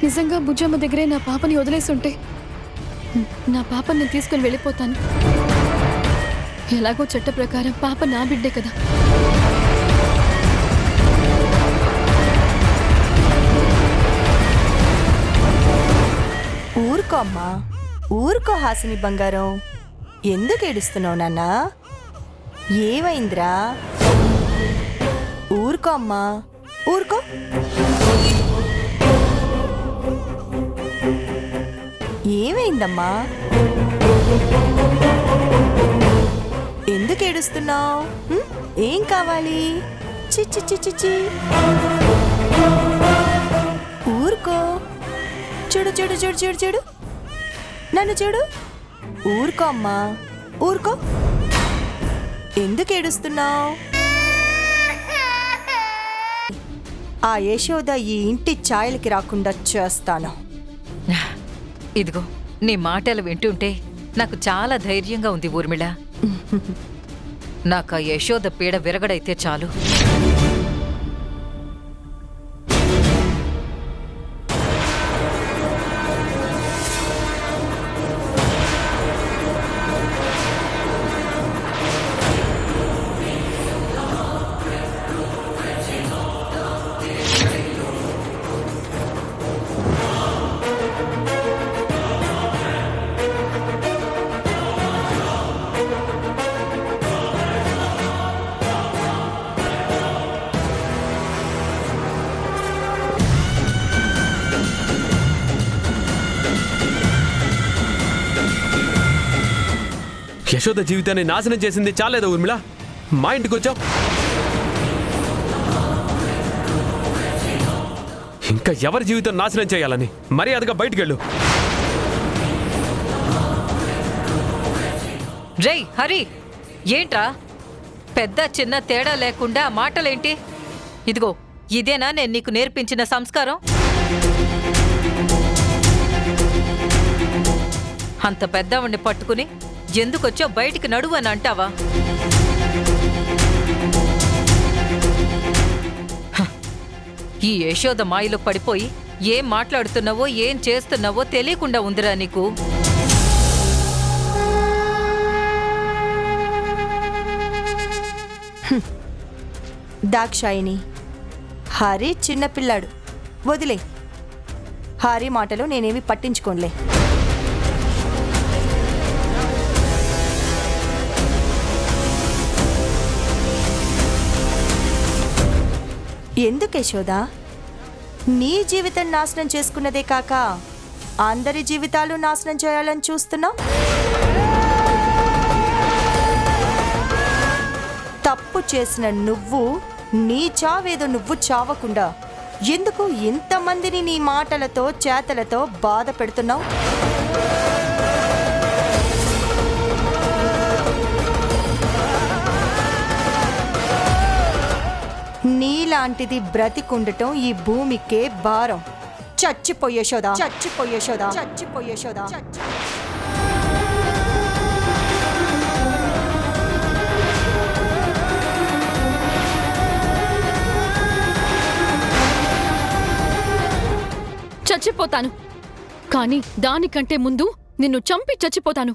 [SPEAKER 6] నిజంగా బుజ్జమ్మ దగ్గరే నా పాపని వదిలేసి ఉంటే నా పాపని నేను తీసుకుని వెళ్ళిపోతాను. ఎలాగో చట్ట ప్రకారం పాప నా బిడ్డే కదా.
[SPEAKER 4] ఊరుకో అమ్మా, ఊరుకో హాసిని బంగారం. ఎందుకు ఏడుస్తున్నావు నాన్నా? ఏమైందిరా? ఊరుకో అమ్మా, ఊరుకో. ఏమైందమ్మా? ఎందుకు ఏడుస్తున్నావు? ఏం కావాలి? చిచ్చి చిచ్చి చి. ఊరుకో. చూడు చూడు చూడు చూడు చూడు, నన్ను చూడు. ఊరుకో అమ్మా, ఊరుకో. ఎందుకు ఏడుస్తున్నావు? ఆ యశోద ఈ ఇంటి ఛాయలకి రాకుండా చేస్తాను.
[SPEAKER 13] ఇదిగో నీ మాటలు వింటుంటే నాకు చాలా ధైర్యంగా ఉంది ఊర్మిళ. నాకు ఆ యశోద పీడ విరగడైతే చాలు.
[SPEAKER 1] యశోద జీవితాన్ని నాశనం చేసింది చాలేదా ఊర్మిళ? మా ఇంటికి వచ్చావు, ఇంకా ఎవరి జీవితం నాశనం చేయాలని మర్యాదగా బయటికెళ్ళు.
[SPEAKER 13] రేయ్ హరి, ఏంట్రా పెద్ద చిన్న తేడా లేకుండా మాటలేంటి? ఇదిగో ఇదేనా నేను నీకు నేర్పించిన సంస్కారం? అంత పెద్దవాణ్ణి పట్టుకుని ఎందుకొచ్చో బయటికి నడువు అని అంటావా? ఈ యశోద మాయలో పడిపోయి ఏం మాట్లాడుతున్నావో ఏం చేస్తున్నావో తెలియకుండా ఉందిరా నీకు.
[SPEAKER 4] దాక్షాయిని, హరి చిన్నపిల్లాడు, వదిలే. హరి మాటలు నేనేమి పట్టించుకోనులే. ఎందుకు యశోదా? నీ జీవితం నాశనం చేసుకున్నదే కాక అందరి జీవితాలు నాశనం చేయాలని చూస్తున్నావు. తప్పు చేసిన నువ్వు నీ చావేదో నువ్వు చావకుండా ఎందుకు ఇంతమందిని నీ మాటలతో చేతలతో బాధ పెడుతున్నావు? నీలాంటిది బ్రతికుండటం ఈ భూమికే భారం. చచ్చిపోయేశోదా, చచ్చిపోయేశోదా, చచ్చిపోయేశోదా.
[SPEAKER 6] చచ్చిపోతాను, కానీ దానికంటే ముందు నిన్ను చంపి చచ్చిపోతాను.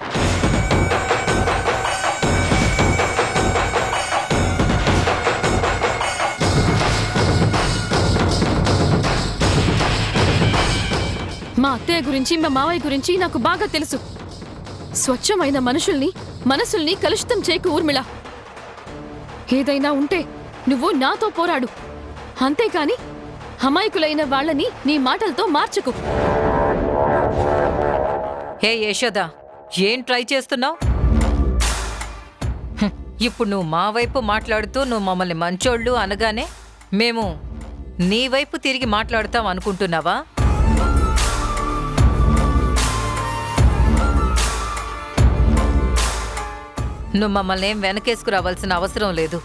[SPEAKER 6] మా అత్తయ్య గురించి మా మావయ్య గురించి నాకు బాగా తెలుసు. స్వచ్ఛమైన మనసుల్ని కలుషితం చేయకు ఊర్మిళ. ఏదైనా ఉంటే నువ్వు నాతో పోరాడు, అంతేకాని అమాయకులైన వాళ్ళని నీ మాటలతో మార్చకు.
[SPEAKER 13] హే యశోదా, ఏం ట్రై చేస్తున్నావు? ఇప్పుడు నువ్వు మా వైపు మాట్లాడుతూ నువ్వు మమ్మల్ని మంచోళ్ళు అనగానే మేము నీ వైపు తిరిగి మాట్లాడుతాం అనుకుంటున్నావా? నువ్వు మమ్మల్ని ఏం వెనకేసుకురావాల్సిన అవసరం లేదు.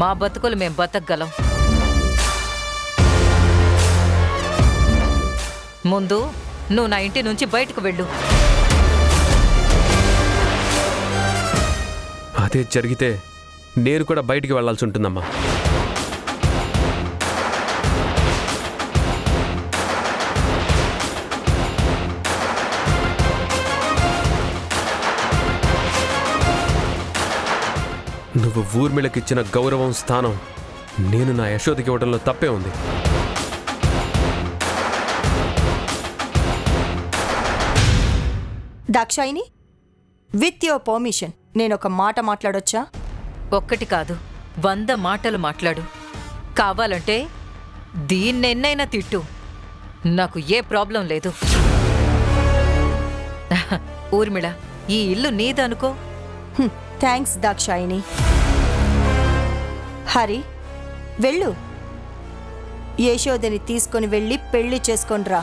[SPEAKER 13] మా బతుకులు మేం బతకగలం. ముందు నువ్వు నా ఇంటి నుంచి బయటకు వెళ్ళు.
[SPEAKER 1] అదే జరిగితే నేను కూడా బయటికి వెళ్లాల్సి ఉంటుందమ్మా. నువ్వు ఊర్మిళకిచ్చిన గౌరవం, స్థానం నేను నా యశోదకి ఇవ్వడంలో తప్పే ఉంది.
[SPEAKER 4] దాక్షాయిని, విత్ యువర్ పర్మిషన్ నేనొక మాట మాట్లాడొచ్చా?
[SPEAKER 13] ఒక్కటి కాదు, 100 మాటలు మాట్లాడు. కావాలంటే దీన్నెన్నైనా తిట్టు, నాకు ఏ ప్రాబ్లం లేదు. ఊర్మిళ, ఈ ఇల్లు నీదనుకో.
[SPEAKER 4] థ్యాంక్స్ దాక్షాయిని. హరి, వెళ్ళు. యశోదని తీసుకొని వెళ్ళి పెళ్లి చేసుకొనిరా.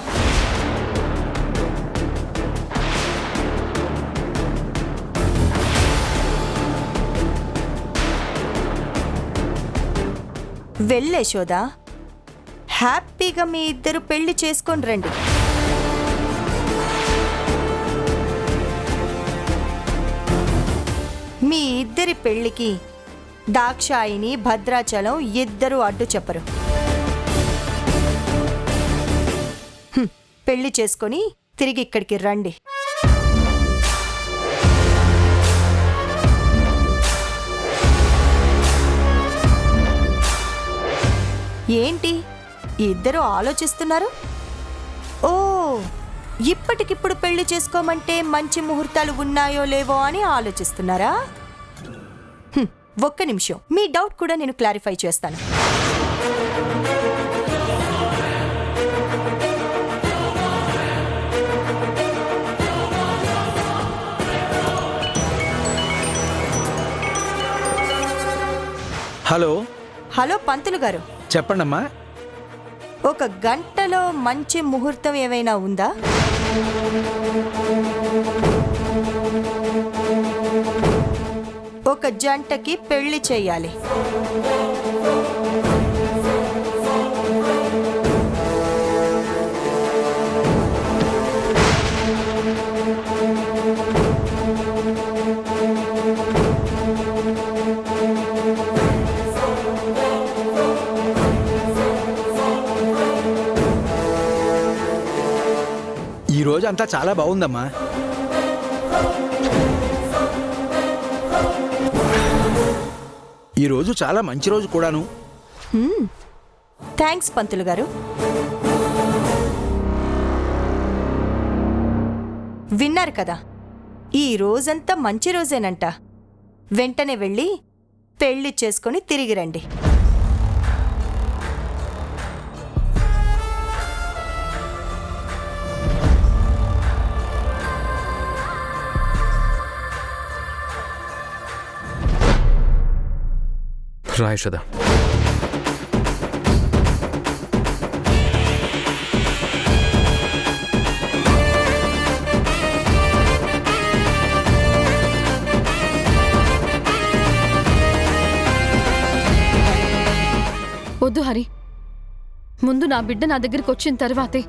[SPEAKER 4] వెళ్ళేశోదా, హ్యాపీగా మీ ఇద్దరు పెళ్లి చేసుకొని రండి. మీ ఇద్దరి పెళ్లికి దాక్షాయిని, భద్రాచలం ఇద్దరు అడ్డు చెప్పరు. పెళ్లి చేసుకొని తిరిగి ఇక్కడికి రండి. ఏంటి ఇద్దరు ఆలోచిస్తున్నారు? ఓ, ఇప్పటికిప్పుడు పెళ్లి చేసుకోమంటే మంచి ముహూర్తాలు ఉన్నాయో లేవో అని ఆలోచిస్తున్నారా? ఒక్క నిమిషం, మీ డౌట్ కూడా నేను క్లారిఫై చేస్తాను.
[SPEAKER 12] హలో
[SPEAKER 4] హలో పంతులు గారు,
[SPEAKER 12] చెప్పండమ్మా.
[SPEAKER 4] 1 గంటలో మంచి ముహూర్తం ఏమైనా ఉందా? ఒక జంటకి పెళ్లి చేయాలి.
[SPEAKER 12] ఈ రోజు అంతా చాలా బాగుందమ్మా. ఈ రోజు చాలా మంచి రోజు కూడాను.
[SPEAKER 4] థ్యాంక్స్ పంతులు గారు. విన్నారు కదా, ఈ రోజంతా మంచి రోజేనంట. వెంటనే వెళ్ళి పెళ్లి చేసుకొని తిరిగి రండి.
[SPEAKER 1] రా యశోద.
[SPEAKER 6] వద్దు హరి, ముందు నా బిడ్డ నా దగ్గరికి వచ్చిన తర్వాతే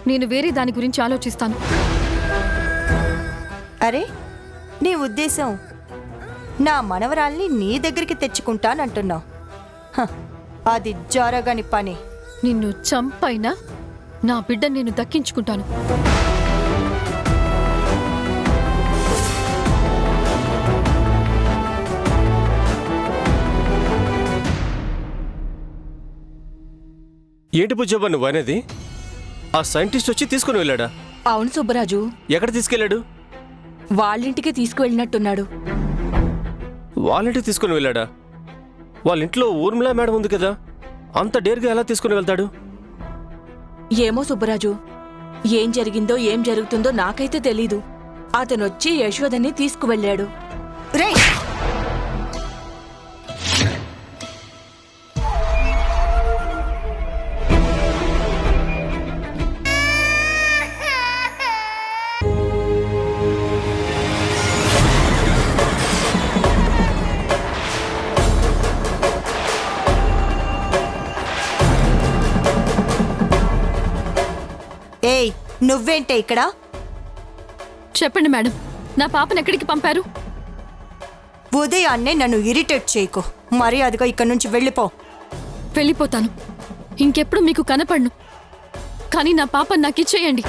[SPEAKER 6] నేను వేరే దాని గురించి ఆలోచిస్తాను.
[SPEAKER 4] అరే, నీ ఉద్దేశం నా మనవరాల్ని నీ దగ్గరికి తెచ్చుకుంటానంటున్నావు. అది జరగని పని.
[SPEAKER 6] నిన్ను చంపైనా నా బిడ్డ నేను దక్కించుకుంటాను.
[SPEAKER 15] ఏంటి బుజ్జబ్బా నువ్వు అనేది? ఆ సైంటిస్ట్ వచ్చి తీసుకుని వెళ్ళాడా?
[SPEAKER 10] అవును సుబ్బరాజు.
[SPEAKER 15] ఎక్కడ తీసుకెళ్ళాడు?
[SPEAKER 10] వాళ్ళింటికి తీసుకువెళ్ళినట్టున్నాడు.
[SPEAKER 15] వాళ్ళింటికి తీసుకుని వెళ్ళాడా? వాళ్ళ ఇంట్లో ఊర్మిళ మేడం ఉంది కదా, అంత డేర్గా ఎలా తీసుకుని వెళ్తాడు?
[SPEAKER 10] ఏమో సుబ్బరాజు, ఏం జరిగిందో ఏం జరుగుతుందో నాకైతే తెలీదు. అతనొచ్చి యశోదని తీసుకువెళ్ళాడు.
[SPEAKER 4] రేయ్, ఏయ్, నువ్వేంటే ఇక్కడ?
[SPEAKER 6] చెప్పండి మేడం, నా పాపను ఎక్కడికి పంపారు?
[SPEAKER 4] ఉదయాన్నే నన్ను ఇరిటేట్ చేయకు. మర్యాదగా ఇక్కడి నుంచి వెళ్ళిపో.
[SPEAKER 6] వెళ్ళిపోతాను, ఇంకెప్పుడు మీకు కనపడను. కానీ నా పాపను నాకు ఇచ్చేయండి.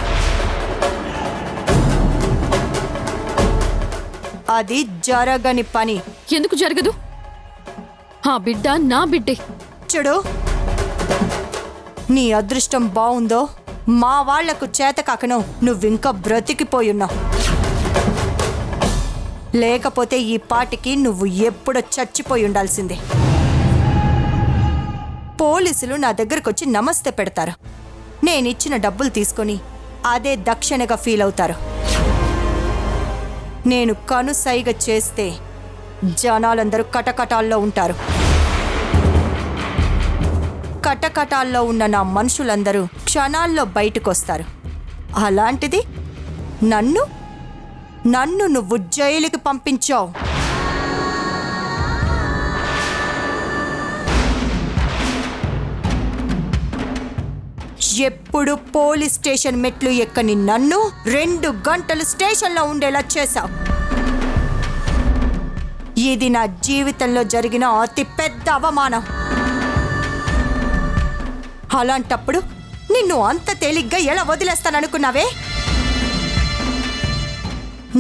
[SPEAKER 4] అది జరగని పని.
[SPEAKER 6] ఎందుకు జరగదు? ఆ బిడ్డ నా బిడ్డే.
[SPEAKER 4] చూడు, నీ అదృష్టం బావుందో మా వాళ్లకు చేతకాకను నువ్వింకా బ్రతికిపోయున్నావు. లేకపోతే ఈ పాటికి నువ్వు ఎప్పుడో చచ్చిపోయి ఉండాల్సిందే. పోలీసులు నా దగ్గరకొచ్చి నమస్తే పెడతారు. నేనిచ్చిన డబ్బులు తీసుకొని అదే దక్షిణగా ఫీల్ అవుతారు. నేను కనుసైగ చేస్తే జనాలందరూ కటకటాల్లో ఉంటారు. కటకటాల్లో ఉన్న నా మనుషులందరూ క్షణాల్లో బయటకొస్తారు. అలాంటిది నన్ను నువ్వు జైలుకి పంపించావు. ఎప్పుడు పోలీస్ స్టేషన్ మెట్లు ఎక్కని నన్ను 2 గంటలు స్టేషన్లో ఉండేలా చేశావు. ఇది నా జీవితంలో జరిగిన అతి పెద్ద అవమానం. అలాంటప్పుడు నిన్ను అంత తేలిగ్గా ఎలా వదిలేస్తాననుకున్నావే?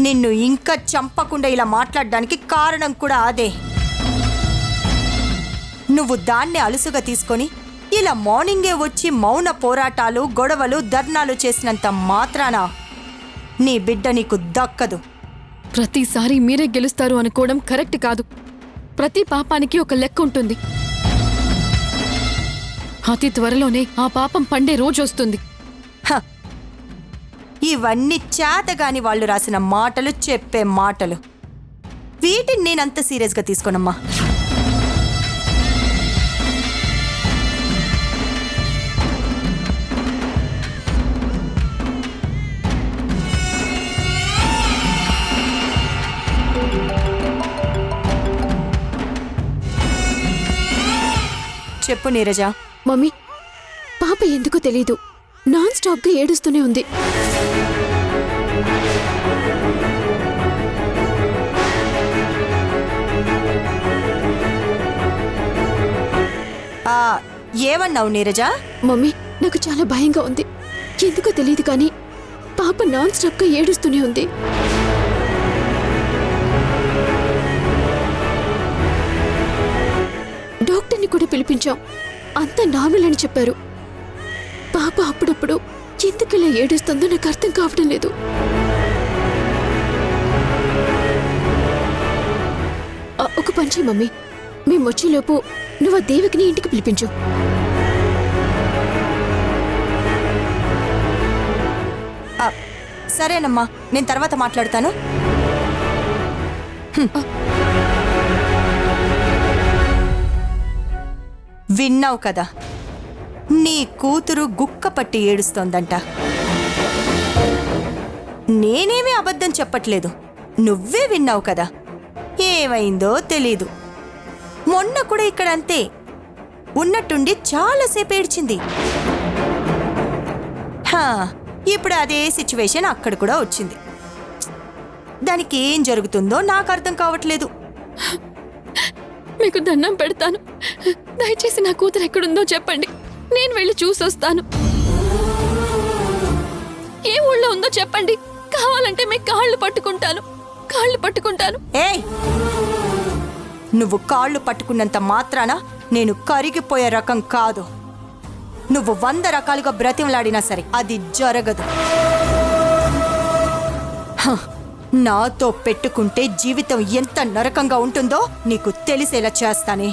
[SPEAKER 4] నిన్ను ఇంకా చంపకుండా ఇలా మాట్లాడడానికి కారణం కూడా అదే. నువ్వు దాన్ని అలుసుగా తీసుకొని ఇలా మార్నింగే వచ్చి మౌన పోరాటాలు, గొడవలు, ధర్నాలు చేసినంత మాత్రాన నీ బిడ్డ నీకు దక్కదు.
[SPEAKER 6] ప్రతిసారి మీరే గెలుస్తారు అనుకోవడం కరెక్ట్ కాదు. ప్రతి పాపానికి ఒక లెక్క ఉంటుంది. అతి త్వరలోనే ఆ పాపం పండే రోజు వస్తుంది.
[SPEAKER 4] ఇవన్నీ చేతగాని వాళ్ళు రాసిన మాటలు, చెప్పే మాటలు. వీటిని నేనంత సీరియస్గా తీసుకోనమ్మా. చెప్పు నీరజ.
[SPEAKER 9] మమ్మీ, పాప ఎందుకో తెలీదు, నాన్ స్టాప్గా ఏడుస్తూనే ఉంది.
[SPEAKER 4] ఏమన్నావు నీరజ?
[SPEAKER 9] మమ్మీ, నాకు చాలా భయంగా ఉంది. ఎందుకో తెలియదు కానీ పాప నాన్ స్టాప్గా ఏడుస్తూనే ఉంది. డాక్టర్ని కూడా పిలిపించాం. అంతా నార్మల్ అని చెప్పారు. పాప అప్పుడప్పుడు ఎందుకలా ఏడుస్తుందో నాకు అర్థం కావడం లేదు. ఒక పని చెయ్యి మమ్మీ, మేము వచ్చేలోపు నువ్వు ఆ దేవికిని ఇంటికి పిలిపించు.
[SPEAKER 4] సరేనమ్మా, నేను తర్వాత మాట్లాడతాను. విన్నావు కదా, నీ కూతురు గుక్క పట్టి ఏడుస్తోందంట. నేనేమీ అబద్ధం చెప్పట్లేదు, నువ్వే విన్నావు కదా. ఏమైందో తెలీదు. మొన్న కూడా ఇక్కడ అంతే, ఉన్నట్టుండి చాలాసేపు ఏడ్చింది. ఇప్పుడు అదే సిచ్యువేషన్ అక్కడ కూడా వచ్చింది. దానికి ఏం జరుగుతుందో నాకు అర్థం కావట్లేదు.
[SPEAKER 6] మీకు దండం పెడతాను, దయచేసి నా కూతురు ఎక్కడుందో చెప్పండి, నేను వెళ్ళి చూసొస్తాను. ఏ ఊళ్ళో ఉందో చెప్పండి, కావాలంటే మీ కాళ్ళు పట్టుకుంటాను.
[SPEAKER 4] ఏయ్, నువ్వు కాళ్ళు పట్టుకున్నంత మాత్రాన నేను కరిగిపోయే రకం కాదు. నువ్వు 100 రకాలుగా బ్రతిమలాడినా సరే అది జరగదు. నాతో పెట్టుకుంటే జీవితం ఎంత నరకంగా ఉంటుందో నీకు తెలిసేలా చేస్తానే.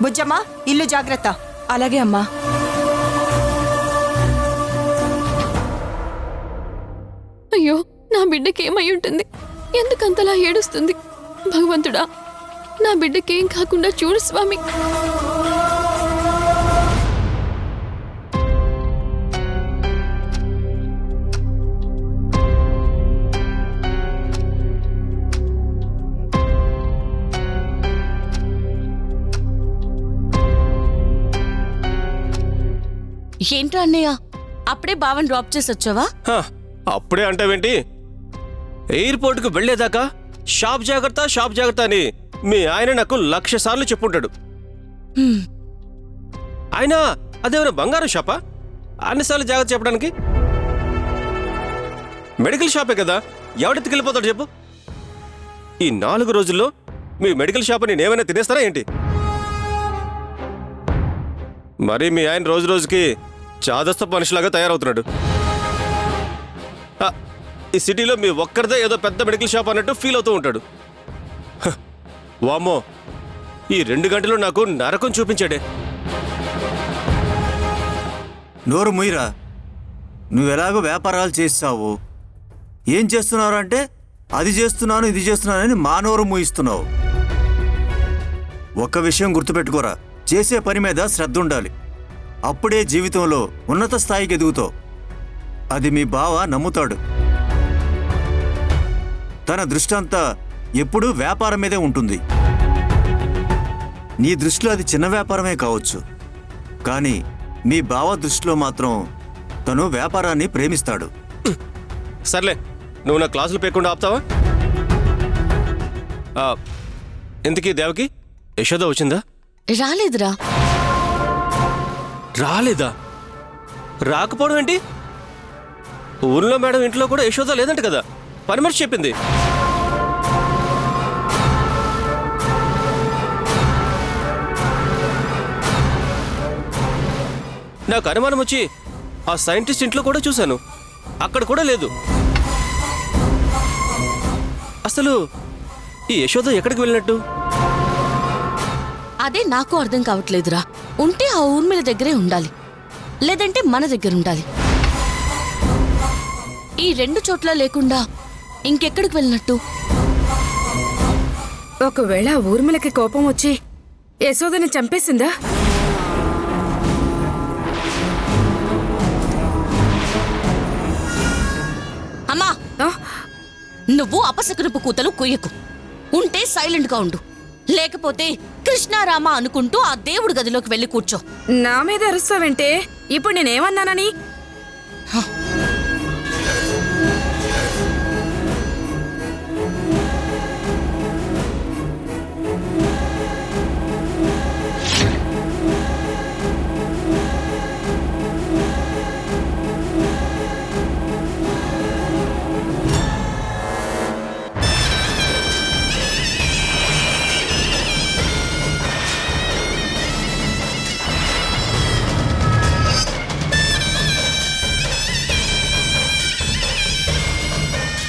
[SPEAKER 4] బుజ్జమ్మా, ఇల్లు జాగ్రత్త.
[SPEAKER 10] అలాగే అమ్మా.
[SPEAKER 6] అయ్యో, నా బిడ్డకి ఏమై ఉంటుంది? ఎందుకంతలా ఏడుస్తుంది? భగవంతుడా, నా బిడ్డకేం కాకుండా చూడు స్వామి.
[SPEAKER 10] ఏంట్రా అన్నయ్య, అప్పుడే బావని డ్రాప్ చేసి వచ్చావా?
[SPEAKER 15] అప్పుడే అంటావేంటి? ఎయిర్పోర్ట్కి వెళ్లేదాకా షాప్ జాగ్రత్త అని మీ ఆయన నాకు 1,00,000 సార్లు చెప్పుంటాడు. ఆయన అదేమైనా బంగారం షాపా అన్నిసార్లు జాగ్రత్త చెప్పడానికి? మెడికల్ షాపే కదా, ఎవడెత్తుకెళ్ళిపోతాడు చెప్పు? ఈ 4 రోజుల్లో మీ మెడికల్ షాప్ నేనేమైనా తినేస్తారా ఏంటి? మరి మీ ఆయన రోజు రోజుకి చాదస్త మనిషిలాగా తయారవుతున్నాడు. ఈ సిటీలో మీ ఒక్కరిదే ఏదో పెద్ద మెడికల్ షాప్ అన్నట్టు ఫీల్ అవుతూ ఉంటాడు. వామ్మో, ఈ 2 గంటలు నాకు నరకం చూపించాడే.
[SPEAKER 2] నోరు ముయ్యరా, నువ్వెలాగో వ్యాపారాలు చేస్తావు, ఏం చేస్తున్నారు అంటే అది చేస్తున్నాను ఇది చేస్తున్నానని మా నోరు మూయిస్తున్నావు. ఒక్క విషయం గుర్తుపెట్టుకోరా, చేసే పని మీద శ్రద్ధ ఉండాలి. అప్పుడే జీవితంలో ఉన్నత స్థాయికి ఎదుగుతావు. అది మీ బావ నమ్ముతాడు. తన దృష్టి అంతా ఎప్పుడూ వ్యాపారం మీదే ఉంటుంది. నీ దృష్టిలో అది చిన్న వ్యాపారమే కావచ్చు, కానీ మీ బావ దృష్టిలో మాత్రం తను వ్యాపారాన్ని ప్రేమిస్తాడు.
[SPEAKER 15] సర్లే, నువ్వు నా క్లాసులు పేకుండా ఆపుతావా? ఎందుకీ దేవకి యశోద వచ్చిందా?
[SPEAKER 10] రాలేదురా.
[SPEAKER 15] రాలేదా? రాకపోవడం ఏంటి? ఊర్లో మేడం ఇంట్లో కూడా యశోద లేదంట కదా, పని మనిషి చెప్పింది. నాకు అనుమానం వచ్చి ఆ సైంటిస్ట్ ఇంట్లో కూడా చూశాను, అక్కడ కూడా లేదు. అసలు ఈ యశోద ఎక్కడికి వెళ్ళినట్టు?
[SPEAKER 10] అదే నాకు అర్థం కావట్లేదురా. ఉంటే ఆ ఊర్మిళ దగ్గరే ఉండాలి, లేదంటే మన దగ్గర ఉండాలి. ఈ 2 చోట్ల లేకుండా ఇంకెక్కడికి వెళ్ళినట్టు?
[SPEAKER 3] ఒకవేళ ఊర్మిళకి కోపం వచ్చి యశోదని చంపేసిందా?
[SPEAKER 10] అమ్మా, నువ్వు అపశకునపు కూతలు కుయ్యకు. ఉంటే సైలెంట్ గా ఉండు, లేకపోతే కృష్ణారామ అనుకుంటూ ఆ దేవుడి గదిలోకి వెళ్ళి కూర్చో.
[SPEAKER 3] నా మీద అరుస్తావంటే? ఇప్పుడు నేనేమన్నానని?